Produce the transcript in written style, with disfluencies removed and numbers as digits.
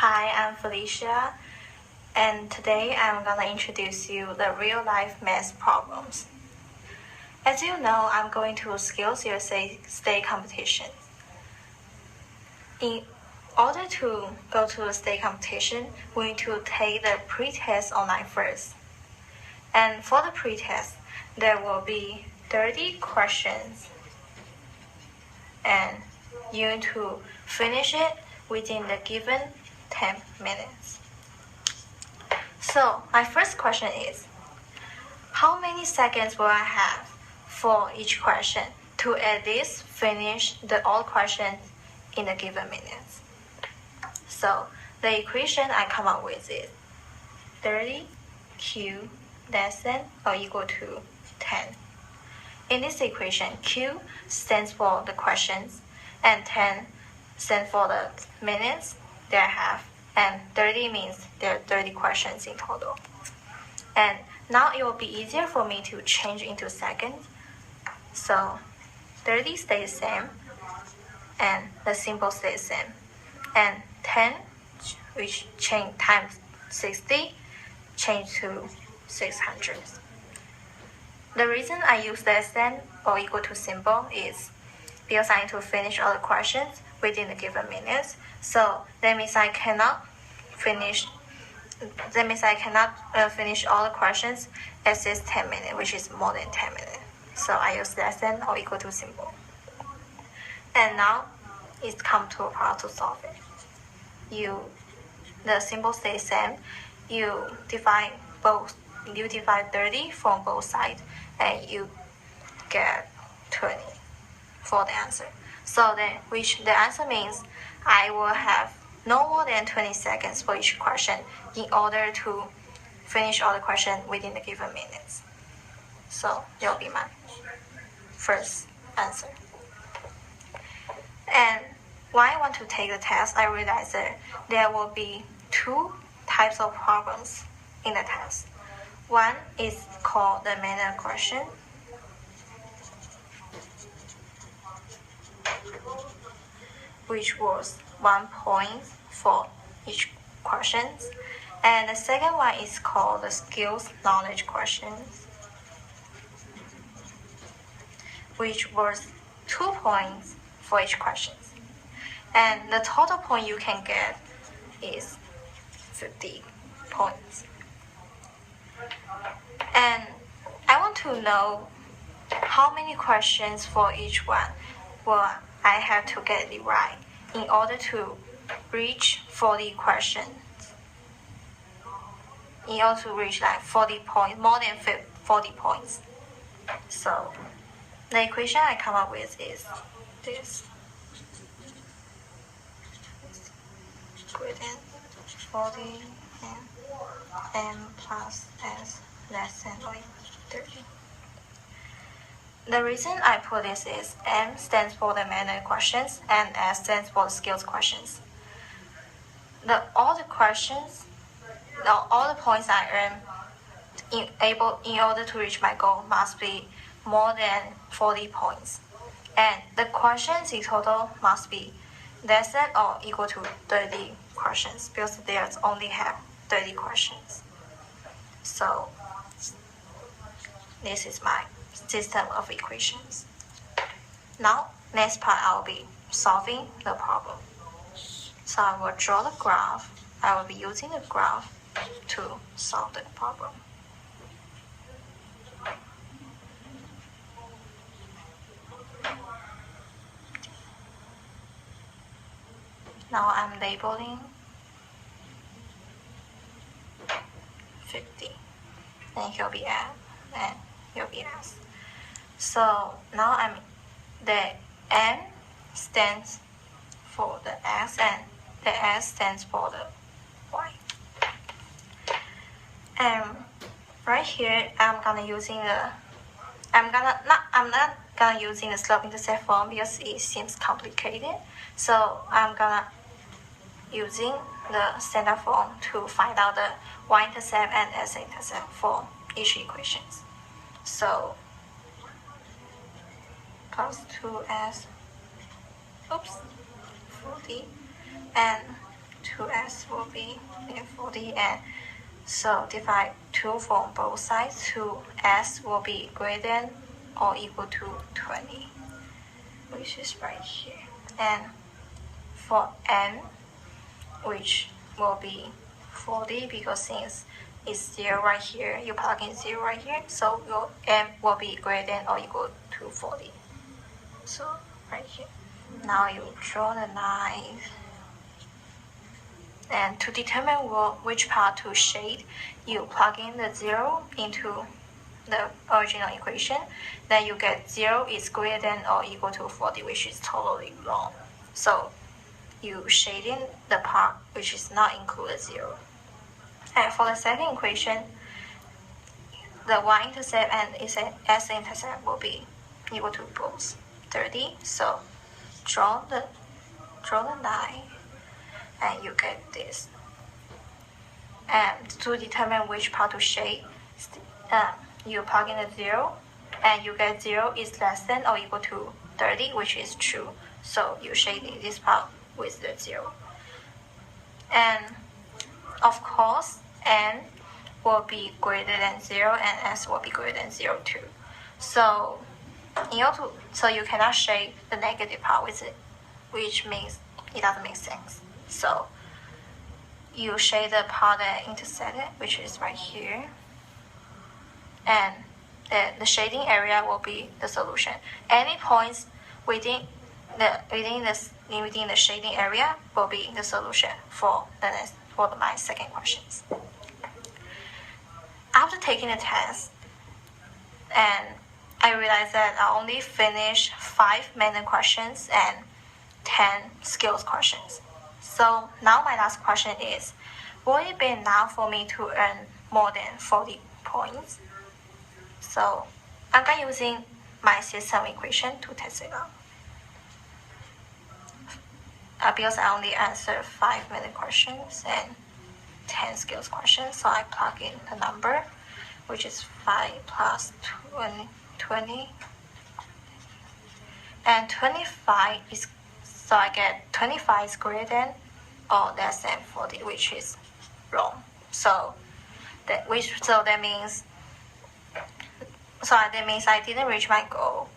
Hi, I'm Felicia, and today I'm gonna introduce you the real-life math problems. As you know, I'm going to Skills USA state competition. In order to go to the state competition, we need to take the pre-test online first. And for the pre-test, there will be 30 questions, and you need to finish it within the given 10 minutes. So my first question is, how many seconds will I have for each question to at least finish all questions in the given minutes? So the equation I come up with is 30q less than or equal to 10. In this equation, q stands for the questions and 10 stands for the minutes that I have, and 30 means there are 30 questions in total. And now it will be easier for me to change into seconds. So 30 stays the same, and the symbol stays the same. And 10, which change times 60, change to 600. The reason I use less than or equal to symbol is because I need to finish all the questions within the given minutes. So that means I cannot finish all the questions at this 10 minutes, which is more than 10 minutes. So I use less than or equal to symbol. And now it's come to a part to solve it. The symbol stays the same. You divide 30 from both sides, and you get 20 for the answer. So then, which the answer means I will have no more than 20 seconds for each question in order to finish all the questions within the given minutes. So that will be my first answer. And when I want to take the test, I realized that there will be two types of problems in the test. One is called the manual question, which was 1 point for each question. And the second one is called the skills knowledge questions, which was 2 points for each question. And the total point you can get is 50 points. And I want to know how many questions for each one will I have to get it right in order to reach 40 questions. In order to reach like 40 points, more than 40 points. So the equation I come up with is this. Greater than 40 and m plus s less than or equal to 30. The reason I put this is M stands for the manual questions and S stands for the skills questions. All the points I earn in order to reach my goal must be more than 40 points. And the questions in total must be less than or equal to 30 questions because there's only have 30 questions. So this is my system of equations. Now, next part I'll be solving the problem. So I will draw the graph. I will be using the graph to solve the problem. Now I'm labeling 50. Then here will be M and here will be S. So now the M stands for the X and the S stands for the Y. And right here I'm not gonna using the slope intercept form because it seems complicated. So I'm gonna using the standard form to find out the y-intercept and s-intercept for each equation. So plus 2s, 40, and 2s S will be negative 40, and so divide 2 from both sides to S will be greater than or equal to 20, which is right here. And for N, which will be 40, because since it's 0 right here, you plug in 0 right here, so your M will be greater than or equal to 40. So right here. Now you draw the line. And to determine which part to shade, you plug in the 0 into the original equation. Then you get 0 is greater than or equal to 40, which is totally wrong. So you shade in the part which is not included 0. And for the second equation, the y-intercept and s-intercept will be equal to both 30. So draw the line, and you get this. And to determine which part to shade, you plug in the 0, and you get 0 is less than or equal to 30, which is true. So you shade in this part with the 0. And of course, N will be greater than 0 and S will be greater than 0 too. So you cannot shade the negative part with it, which means it doesn't make sense. So you shade the part that intersected, which is right here, and the shading area will be the solution. Any points within the shading area will be the solution for my second questions. After taking the test, and I realized that I only finished 5 manual questions and 10 skills questions. So now my last question is, will it be enough for me to earn more than 40 points? So I'm going using my system equation to test it out. Because I only answered 5 manual questions and 10 skills questions, so I plug in the number, which is 5 plus 20, and 25 is, so I get 25 is greater than or less than 40, which is wrong. So that means I didn't reach my goal.